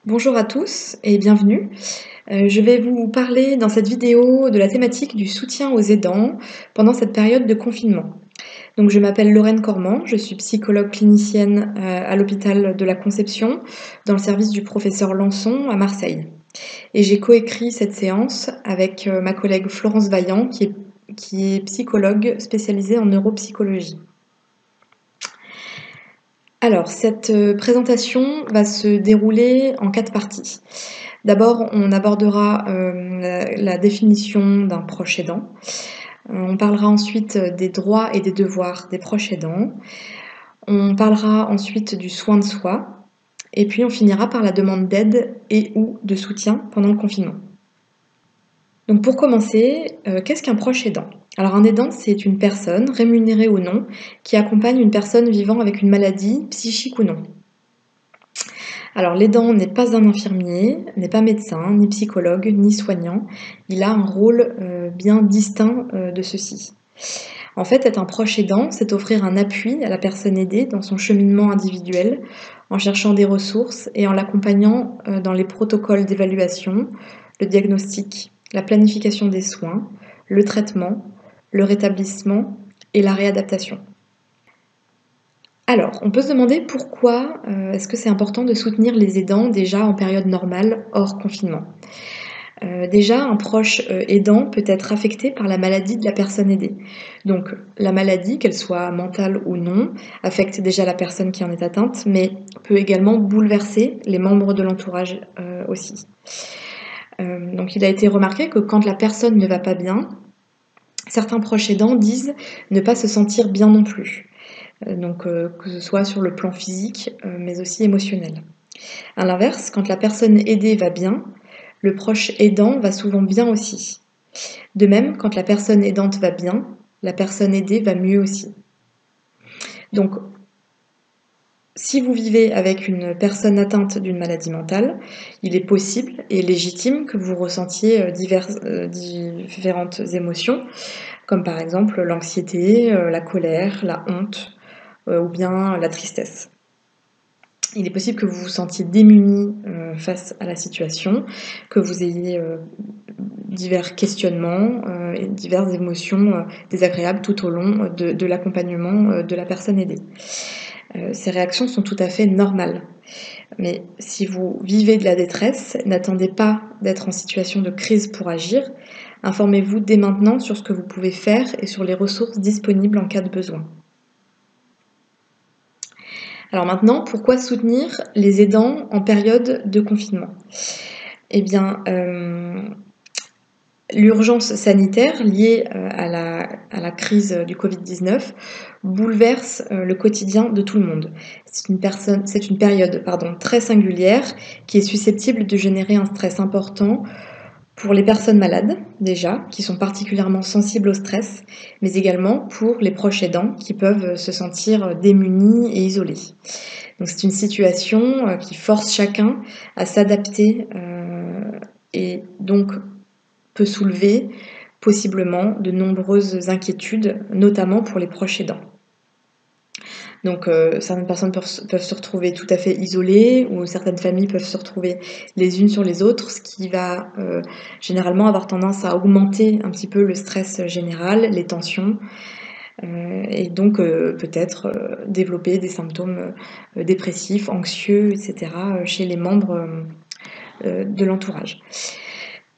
Bonjour à tous et bienvenue. Je vais vous parler dans cette vidéo de la thématique du soutien aux aidants pendant cette période de confinement. Donc je m'appelle Lorraine Cormand, je suis psychologue clinicienne à l'hôpital de la Conception dans le service du professeur Lançon à Marseille. Et j'ai coécrit cette séance avec ma collègue Florence Vaillant qui est psychologue spécialisée en neuropsychologie. Alors, cette présentation va se dérouler en 4 parties. D'abord, on abordera la définition d'un proche aidant. On parlera ensuite des droits et des devoirs des proches aidants. On parlera ensuite du soin de soi. Et puis, on finira par la demande d'aide et ou de soutien pendant le confinement. Donc, pour commencer, qu'est-ce qu'un proche aidant? Alors, un aidant, c'est une personne, rémunérée ou non, qui accompagne une personne vivant avec une maladie, psychique ou non. Alors, l'aidant n'est pas un infirmier, n'est pas médecin, ni psychologue, ni soignant. Il a un rôle bien distinct de ceux-ci. En fait, être un proche aidant, c'est offrir un appui à la personne aidée dans son cheminement individuel, en cherchant des ressources et en l'accompagnant dans les protocoles d'évaluation, le diagnostic, la planification des soins, le traitement, le rétablissement et la réadaptation. Alors, on peut se demander pourquoi est-ce que c'est important de soutenir les aidants déjà en période normale, hors confinement. Déjà, un proche aidant peut être affecté par la maladie de la personne aidée. Donc, la maladie, qu'elle soit mentale ou non, affecte déjà la personne qui en est atteinte, mais peut également bouleverser les membres de l'entourage aussi. Donc, il a été remarqué que quand la personne ne va pas bien, certains proches aidants disent ne pas se sentir bien non plus. Donc que ce soit sur le plan physique, mais aussi émotionnel. À l'inverse, quand la personne aidée va bien, le proche aidant va souvent bien aussi. De même, quand la personne aidante va bien, la personne aidée va mieux aussi. Donc, si vous vivez avec une personne atteinte d'une maladie mentale, il est possible et légitime que vous ressentiez différentes émotions, comme par exemple l'anxiété, la colère, la honte ou bien la tristesse. Il est possible que vous vous sentiez démuni face à la situation, que vous ayez divers questionnements et diverses émotions désagréables tout au long de l'accompagnement de la personne aidée. Ces réactions sont tout à fait normales. Mais si vous vivez de la détresse, n'attendez pas d'être en situation de crise pour agir. Informez-vous dès maintenant sur ce que vous pouvez faire et sur les ressources disponibles en cas de besoin. Alors maintenant, pourquoi soutenir les aidants en période de confinement? Eh bien, l'urgence sanitaire liée à la crise du Covid-19 bouleverse le quotidien de tout le monde. C'est une période très singulière qui est susceptible de générer un stress important pour les personnes malades, déjà, qui sont particulièrement sensibles au stress, mais également pour les proches aidants qui peuvent se sentir démunis et isolés. Donc c'est une situation qui force chacun à s'adapter et donc peut soulever possiblement de nombreuses inquiétudes, notamment pour les proches aidants. Donc certaines personnes peuvent se retrouver tout à fait isolées ou certaines familles peuvent se retrouver les unes sur les autres, ce qui va généralement avoir tendance à augmenter un petit peu le stress général, les tensions, et donc peut-être développer des symptômes dépressifs, anxieux, etc. chez les membres de l'entourage.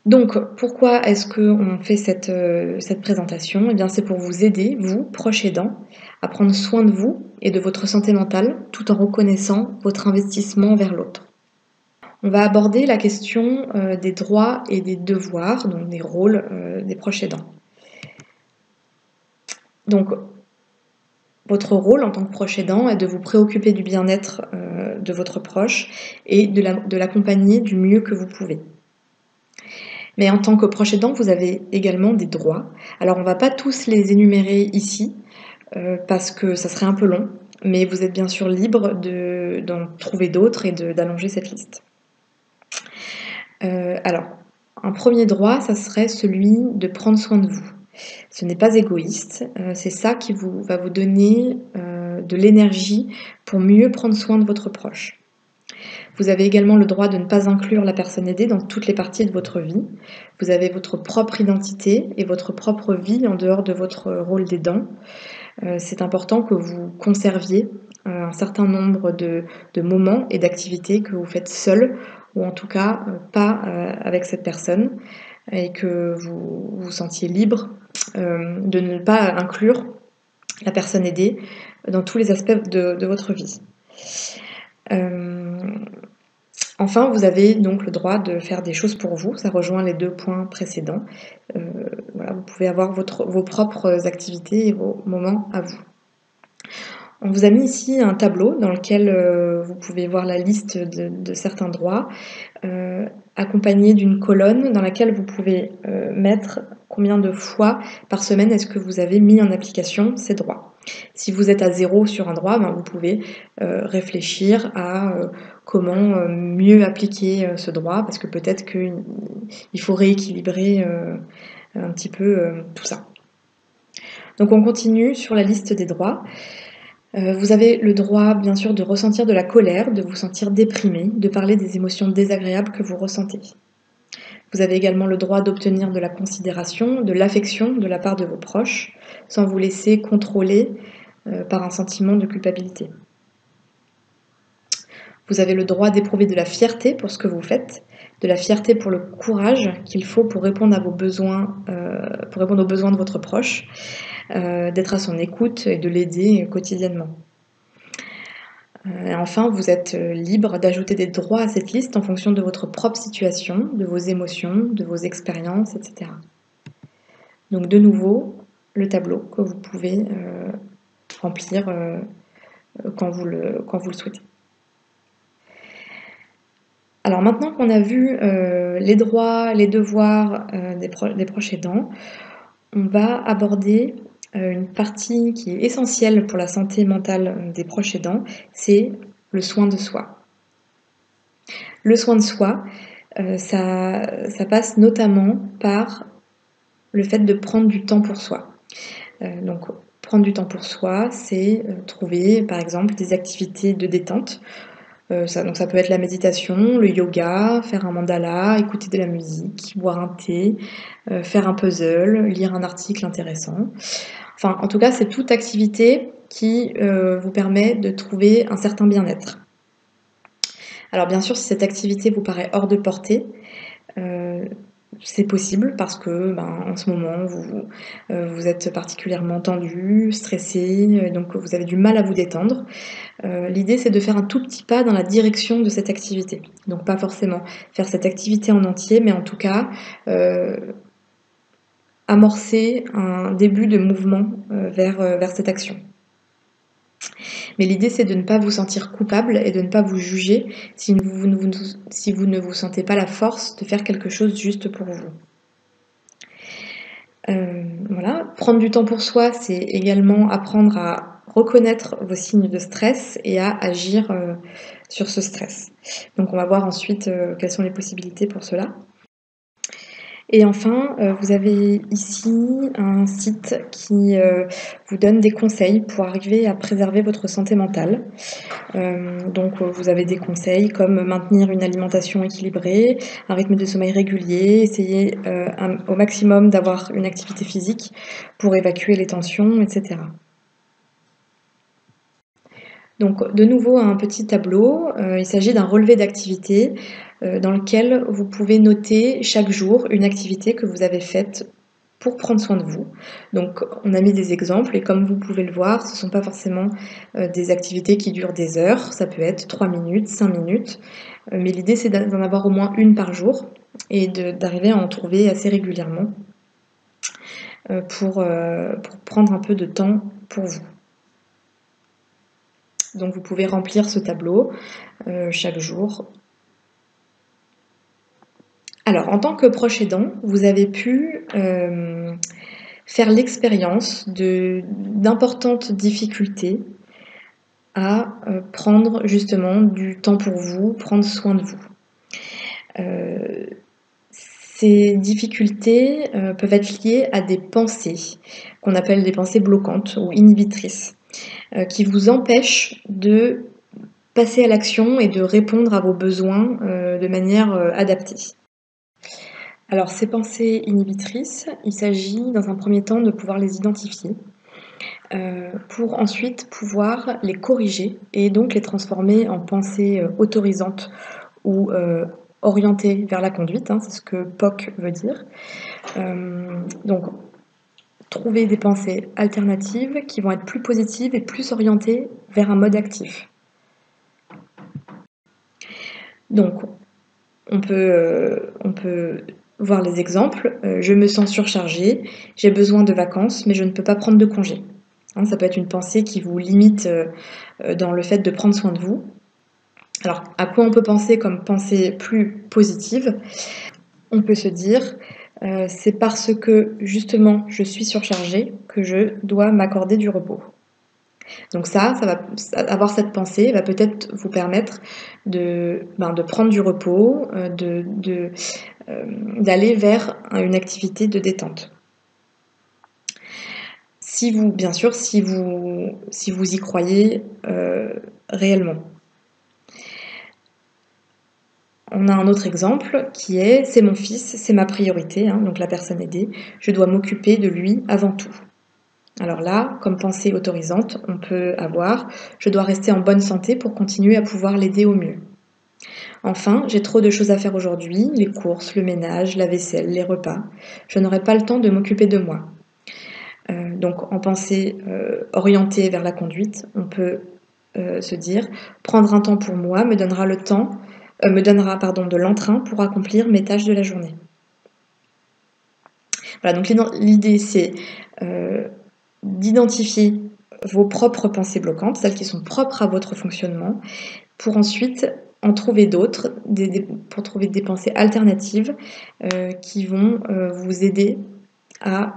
Donc pourquoi est-ce qu'on fait cette présentation? Eh bien c'est pour vous aider, vous, proches aidants, à prendre soin de vous et de votre santé mentale tout en reconnaissant votre investissement vers l'autre. On va aborder la question des droits et des devoirs, donc des rôles des proches aidants. Donc, votre rôle en tant que proche aidant est de vous préoccuper du bien-être de votre proche et de l'accompagner du mieux que vous pouvez. Mais en tant que proche aidant, vous avez également des droits. Alors, on ne va pas tous les énumérer ici parce que ça serait un peu long, mais vous êtes bien sûr libre d'en trouver d'autres et d'allonger cette liste. Alors, un premier droit, ça serait celui de prendre soin de vous. Ce n'est pas égoïste, c'est ça qui va vous donner de l'énergie pour mieux prendre soin de votre proche. Vous avez également le droit de ne pas inclure la personne aidée dans toutes les parties de votre vie. Vous avez votre propre identité et votre propre vie en dehors de votre rôle d'aidant. C'est important que vous conserviez un certain nombre de moments et d'activités que vous faites seul, ou en tout cas pas avec cette personne, et que vous vous sentiez libre de ne pas inclure la personne aidée dans tous les aspects de votre vie. Enfin, vous avez donc le droit de faire des choses pour vous, ça rejoint les 2 points précédents. Voilà, vous pouvez avoir vos propres activités et vos moments à vous. On vous a mis ici un tableau dans lequel vous pouvez voir la liste de certains droits, accompagné d'une colonne dans laquelle vous pouvez mettre combien de fois par semaine est-ce que vous avez mis en application ces droits. Si vous êtes à 0 sur un droit, ben vous pouvez réfléchir à comment mieux appliquer ce droit, parce que peut-être qu'il faut rééquilibrer un petit peu tout ça. Donc on continue sur la liste des droits. Vous avez le droit, bien sûr, de ressentir de la colère, de vous sentir déprimé, de parler des émotions désagréables que vous ressentez. Vous avez également le droit d'obtenir de la considération, de l'affection de la part de vos proches, sans vous laisser contrôler par un sentiment de culpabilité. Vous avez le droit d'éprouver de la fierté pour ce que vous faites, de la fierté pour le courage qu'il faut pour répondre à vos besoins, pour répondre aux besoins de votre proche, d'être à son écoute et de l'aider quotidiennement. Et enfin, vous êtes libre d'ajouter des droits à cette liste en fonction de votre propre situation, de vos émotions, de vos expériences, etc. Donc de nouveau, le tableau que vous pouvez remplir quand vous le souhaitez. Alors maintenant qu'on a vu les droits, les devoirs des proches aidants, on va aborder une partie qui est essentielle pour la santé mentale des proches aidants, c'est le soin de soi. Le soin de soi, ça passe notamment par le fait de prendre du temps pour soi. Donc prendre du temps pour soi, c'est trouver par exemple des activités de détente. Donc ça peut être la méditation, le yoga, faire un mandala, écouter de la musique, boire un thé, faire un puzzle, lire un article intéressant. Enfin, en tout cas, c'est toute activité qui vous permet de trouver un certain bien-être. Alors bien sûr, si cette activité vous paraît hors de portée, c'est possible parce que en ce moment, vous êtes particulièrement tendu, stressé, donc vous avez du mal à vous détendre. L'idée, c'est de faire un tout petit pas dans la direction de cette activité. Donc pas forcément faire cette activité en entier, mais en tout cas amorcer un début de mouvement vers cette action. Mais l'idée, c'est de ne pas vous sentir coupable et de ne pas vous juger si vous ne vous sentez pas la force de faire quelque chose juste pour vous. Voilà. Prendre du temps pour soi, c'est également apprendre à reconnaître vos signes de stress et à agir sur ce stress. Donc on va voir ensuite quelles sont les possibilités pour cela. Et enfin, vous avez ici un site qui vous donne des conseils pour arriver à préserver votre santé mentale. Donc vous avez des conseils comme maintenir une alimentation équilibrée, un rythme de sommeil régulier, essayer au maximum d'avoir une activité physique pour évacuer les tensions, etc. Donc de nouveau un petit tableau, il s'agit d'un relevé d'activité dans lequel vous pouvez noter chaque jour une activité que vous avez faite pour prendre soin de vous. Donc on a mis des exemples et comme vous pouvez le voir, ce ne sont pas forcément des activités qui durent des heures, ça peut être 3 minutes, 5 minutes, mais l'idée c'est d'en avoir au moins une par jour et d'arriver à en trouver assez régulièrement pour prendre un peu de temps pour vous. Donc vous pouvez remplir ce tableau chaque jour. Alors, en tant que proche aidant, vous avez pu faire l'expérience d'importantes difficultés à prendre justement du temps pour vous, prendre soin de vous. Ces difficultés peuvent être liées à des pensées qu'on appelle des pensées bloquantes ou inhibitrices, qui vous empêchent de passer à l'action et de répondre à vos besoins de manière adaptée. Alors ces pensées inhibitrices, il s'agit dans un premier temps de pouvoir les identifier pour ensuite pouvoir les corriger et donc les transformer en pensées autorisantes ou orientées vers la conduite, hein, c'est ce que POC veut dire. Donc trouver des pensées alternatives qui vont être plus positives et plus orientées vers un mode actif. Donc on peut voir les exemples. Je me sens surchargée, j'ai besoin de vacances, mais je ne peux pas prendre de congé. Hein, ça peut être une pensée qui vous limite dans le fait de prendre soin de vous. Alors, à quoi on peut penser comme pensée plus positive? On peut se dire, c'est parce que justement je suis surchargée que je dois m'accorder du repos. Donc avoir cette pensée va peut-être vous permettre de prendre du repos, d'aller vers une activité de détente. Si vous, bien sûr, si vous y croyez réellement. On a un autre exemple qui est « c'est mon fils, c'est ma priorité », hein, donc la personne aidée, je dois m'occuper de lui avant tout. Alors là, comme pensée autorisante, on peut avoir « je dois rester en bonne santé pour continuer à pouvoir l'aider au mieux ». Enfin, j'ai trop de choses à faire aujourd'hui, les courses, le ménage, la vaisselle, les repas. Je n'aurai pas le temps de m'occuper de moi. Donc en pensée orientée vers la conduite, on peut se dire « prendre un temps pour moi me donnera de l'entrain pour accomplir mes tâches de la journée ». Voilà, donc l'idée c'est d'identifier vos propres pensées bloquantes, celles qui sont propres à votre fonctionnement, pour ensuite en trouver d'autres, pour trouver des pensées alternatives qui vont vous aider à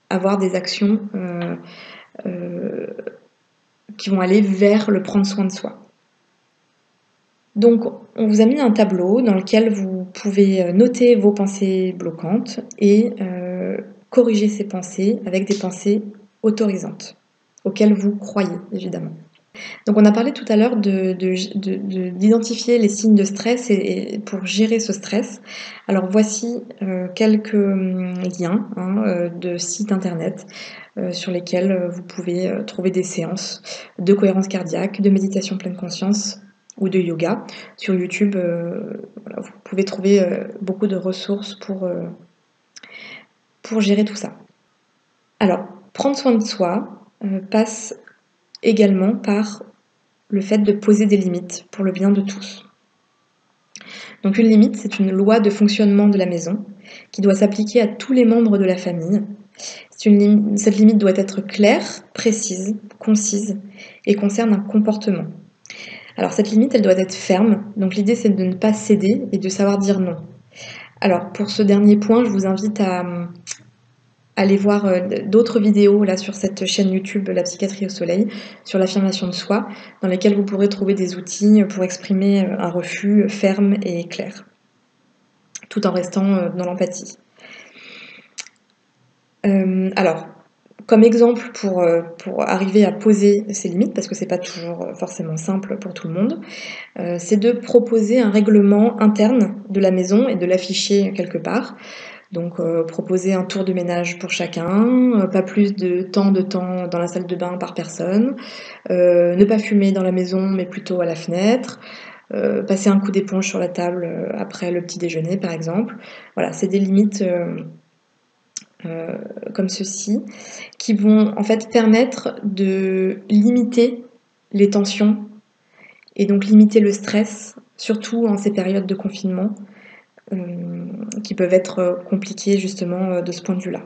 avoir des actions qui vont aller vers le prendre soin de soi. Donc, on vous a mis un tableau dans lequel vous pouvez noter vos pensées bloquantes et corriger ces pensées avec des pensées autorisantes, auxquelles vous croyez, évidemment. Donc on a parlé tout à l'heure d'identifier les signes de stress et pour gérer ce stress. Alors voici quelques liens de sites internet sur lesquels vous pouvez trouver des séances de cohérence cardiaque, de méditation pleine conscience ou de yoga. Sur YouTube, voilà, vous pouvez trouver beaucoup de ressources pour gérer tout ça. Alors, prendre soin de soi passe également par le fait de poser des limites pour le bien de tous. Donc une limite, c'est une loi de fonctionnement de la maison qui doit s'appliquer à tous les membres de la famille. Cette limite doit être claire, précise, concise et concerne un comportement. Alors cette limite, elle doit être ferme, donc l'idée c'est de ne pas céder et de savoir dire non. Alors pour ce dernier point, je vous invite à aller voir d'autres vidéos là sur cette chaîne YouTube La Psychiatrie au Soleil, sur l'affirmation de soi, dans lesquelles vous pourrez trouver des outils pour exprimer un refus ferme et clair, tout en restant dans l'empathie. Alors, comme exemple pour arriver à poser ces limites, parce que c'est pas toujours forcément simple pour tout le monde, c'est de proposer un règlement interne de la maison et de l'afficher quelque part. Donc proposer un tour de ménage pour chacun, pas plus de temps dans la salle de bain par personne, ne pas fumer dans la maison mais plutôt à la fenêtre, passer un coup d'éponge sur la table après le petit déjeuner par exemple. Voilà, c'est des limites comme ceci qui vont en fait permettre de limiter les tensions et donc limiter le stress, surtout en ces périodes de confinement. Qui peuvent être compliquées justement de ce point de vue-là.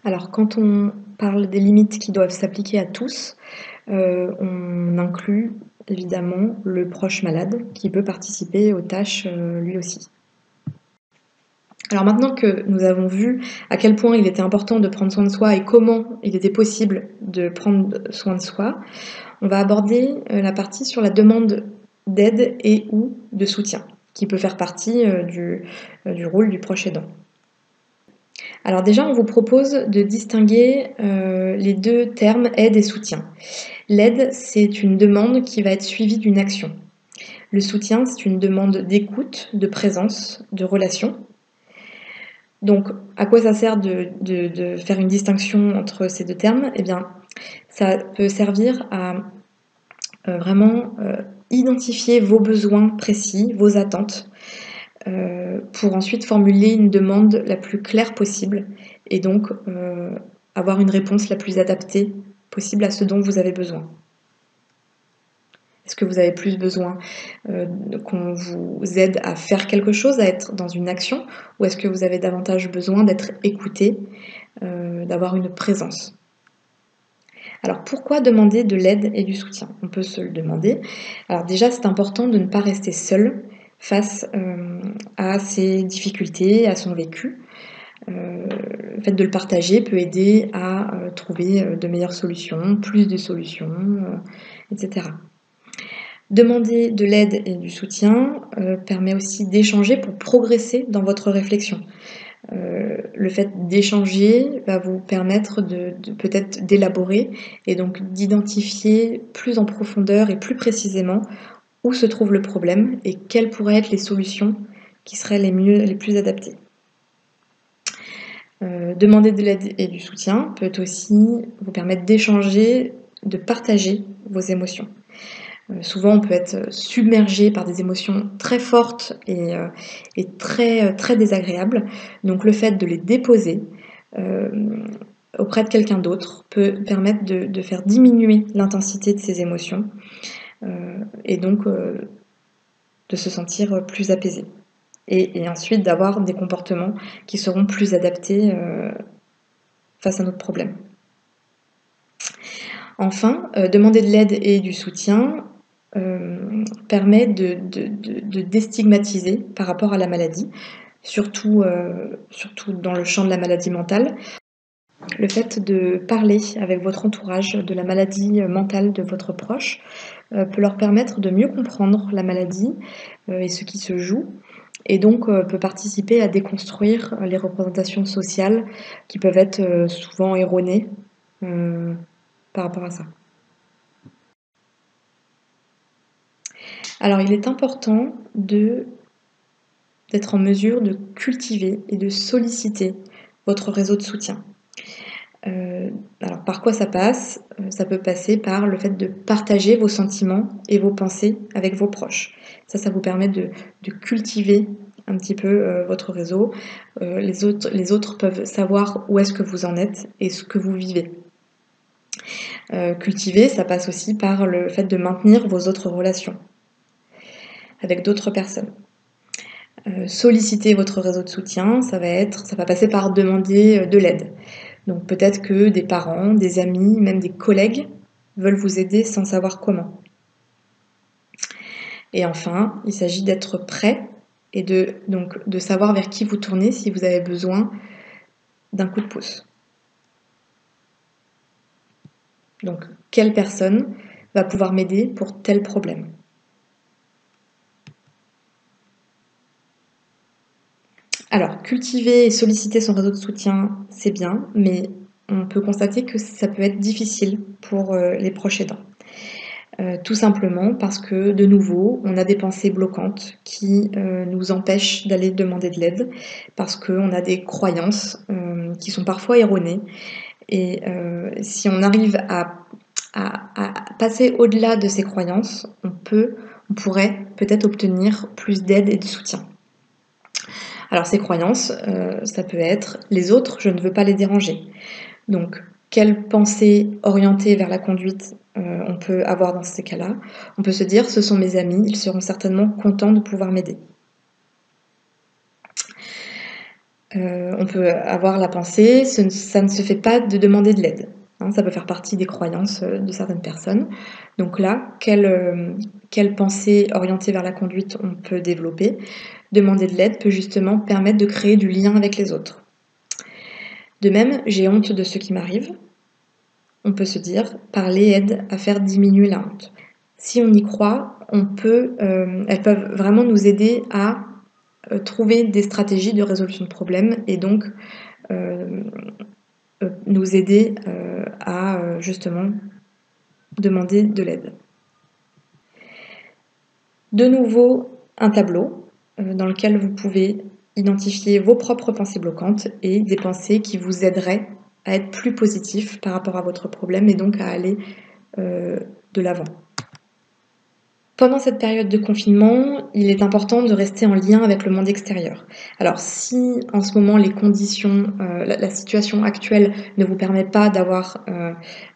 Alors quand on parle des limites qui doivent s'appliquer à tous, on inclut évidemment le proche malade qui peut participer aux tâches lui aussi. Alors maintenant que nous avons vu à quel point il était important de prendre soin de soi et comment il était possible de prendre soin de soi, on va aborder la partie sur la demande d'aide et ou de soutien, qui peut faire partie du rôle du proche aidant. Alors déjà, on vous propose de distinguer, les 2 termes aide et soutien. L'aide, c'est une demande qui va être suivie d'une action. Le soutien, c'est une demande d'écoute, de présence, de relation. Donc, à quoi ça sert de faire une distinction entre ces 2 termes? Eh bien, ça peut servir à, vraiment, identifier vos besoins précis, vos attentes, pour ensuite formuler une demande la plus claire possible et donc, avoir une réponse la plus adaptée possible à ce dont vous avez besoin. Est-ce que vous avez plus besoin, qu'on vous aide à faire quelque chose, à être dans une action? Ou est-ce que vous avez davantage besoin d'être écouté, d'avoir une présence? Alors pourquoi demander de l'aide et du soutien? On peut se le demander. Alors déjà, c'est important de ne pas rester seul face, à ses difficultés, à son vécu. Le fait de le partager peut aider à, trouver, de meilleures solutions, plus de solutions, et cetera. Demander de l'aide et du soutien, permet aussi d'échanger pour progresser dans votre réflexion. Le fait d'échanger va vous permettre de peut-être d'élaborer et donc d'identifier plus en profondeur et plus précisément où se trouve le problème et quelles pourraient être les solutions qui seraient les plus adaptées. Demander de l'aide et du soutien peut aussi vous permettre d'échanger, de partager vos émotions. Souvent, on peut être submergé par des émotions très fortes et très désagréables. Donc le fait de les déposer, auprès de quelqu'un d'autre peut permettre de faire diminuer l'intensité de ces émotions, et donc de se sentir plus apaisé et ensuite d'avoir des comportements qui seront plus adaptés, face à notre problème. Enfin, demander de l'aide et du soutien, permet de déstigmatiser par rapport à la maladie, surtout dans le champ de la maladie mentale. Le fait de parler avec votre entourage de la maladie, mentale de votre proche, peut leur permettre de mieux comprendre la maladie, et ce qui se joue et donc peut participer à déconstruire les représentations sociales qui peuvent être, souvent erronées, heu, par rapport à ça. Alors il est important d'être en mesure de cultiver et de solliciter votre réseau de soutien. Alors par quoi ça passe? Ça peut passer par le fait de partager vos sentiments et vos pensées avec vos proches. Ça vous permet de cultiver un petit peu, votre réseau. Les autres peuvent savoir où est-ce que vous en êtes et ce que vous vivez. Cultiver, ça passe aussi par le fait de maintenir vos autres relations avec d'autres personnes. Solliciter votre réseau de soutien, ça va passer par demander, de l'aide. Donc peut-être que des parents, des amis, même des collègues veulent vous aider sans savoir comment. Et enfin, il s'agit d'être prêt et de savoir vers qui vous tourner si vous avez besoin d'un coup de pouce. Donc, quelle personne va pouvoir m'aider pour tel problème? Alors, cultiver et solliciter son réseau de soutien, c'est bien, mais on peut constater que ça peut être difficile pour les proches aidants. Tout simplement parce que, de nouveau, on a des pensées bloquantes qui nous empêchent d'aller demander de l'aide, parce qu'on a des croyances qui sont parfois erronées. Et si on arrive à passer au-delà de ces croyances, on pourrait peut-être obtenir plus d'aide et de soutien. Alors ces croyances, ça peut être: «Les autres, je ne veux pas les déranger». Donc quelle pensée orientée vers la conduite, on peut avoir dans ces cas-là? On peut se dire: «Ce sont mes amis, ils seront certainement contents de pouvoir m'aider». On peut avoir la pensée: «Ça ne se fait pas de demander de l'aide». Hein, ça peut faire partie des croyances, de certaines personnes. Donc là, quelle pensée orientée vers la conduite on peut développer? Demander de l'aide peut justement permettre de créer du lien avec les autres. De même, j'ai honte de ce qui m'arrive. On peut se dire: «Parler aide à faire diminuer la honte». Si on y croit, elles peuvent vraiment nous aider à, trouver des stratégies de résolution de problèmes et donc, nous aider à justement demander de l'aide. De nouveau, un tableau dans lequel vous pouvez identifier vos propres pensées bloquantes et des pensées qui vous aideraient à être plus positif par rapport à votre problème et donc à aller de l'avant. Pendant cette période de confinement, il est important de rester en lien avec le monde extérieur. Alors si en ce moment les conditions, la situation actuelle ne vous permet pas d'avoir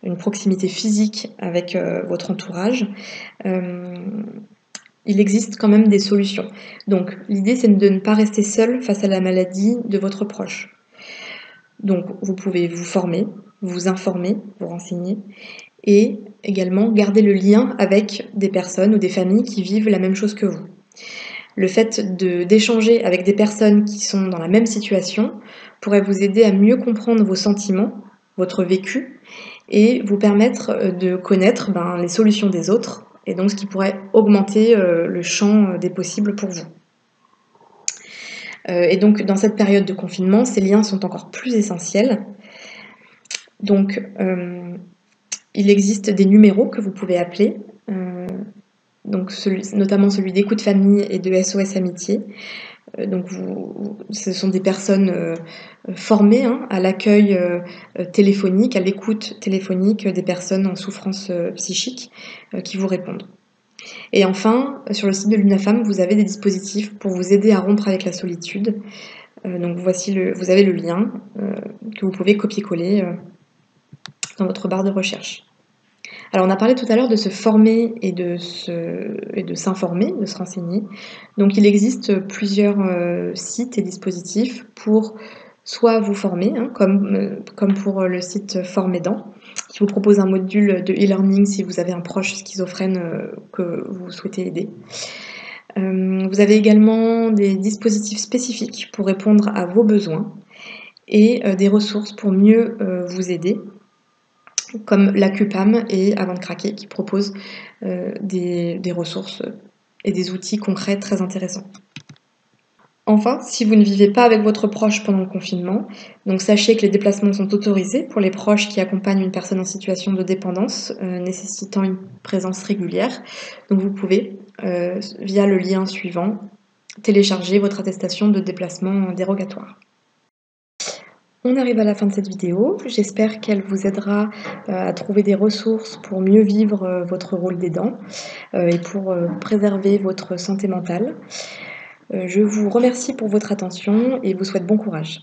une proximité physique avec votre entourage, il existe quand même des solutions. Donc l'idée c'est de ne pas rester seul face à la maladie de votre proche. Donc vous pouvez vous former, vous informer, vous renseigner et également garder le lien avec des personnes ou des familles qui vivent la même chose que vous. Le fait d'échanger avec des personnes qui sont dans la même situation pourrait vous aider à mieux comprendre vos sentiments, votre vécu, et vous permettre de connaître les solutions des autres, et donc ce qui pourrait augmenter le champ des possibles pour vous. Et donc dans cette période de confinement, ces liens sont encore plus essentiels. Donc il existe des numéros que vous pouvez appeler, donc notamment celui d'écoute famille et de SOS Amitié. Donc ce sont des personnes formées à l'accueil téléphonique, à l'écoute téléphonique des personnes en souffrance psychique qui vous répondent. Et enfin, sur le site de l'UNAFAM, vous avez des dispositifs pour vous aider à rompre avec la solitude. Donc vous avez le lien que vous pouvez copier-coller dans votre barre de recherche. Alors on a parlé tout à l'heure de se former et de s'informer, de se renseigner. Donc il existe plusieurs sites et dispositifs pour soit vous former, comme pour le site Formedant, qui vous propose un module de e-learning si vous avez un proche schizophrène que vous souhaitez aider. Vous avez également des dispositifs spécifiques pour répondre à vos besoins et des ressources pour mieux vous aider, comme l'ACUPAM et Avant de craquer, qui proposent des ressources et des outils concrets très intéressants. Enfin, si vous ne vivez pas avec votre proche pendant le confinement, donc sachez que les déplacements sont autorisés pour les proches qui accompagnent une personne en situation de dépendance nécessitant une présence régulière. Donc vous pouvez, via le lien suivant, télécharger votre attestation de déplacement dérogatoire. On arrive à la fin de cette vidéo, j'espère qu'elle vous aidera à trouver des ressources pour mieux vivre votre rôle d'aidant et pour préserver votre santé mentale. Je vous remercie pour votre attention et vous souhaite bon courage.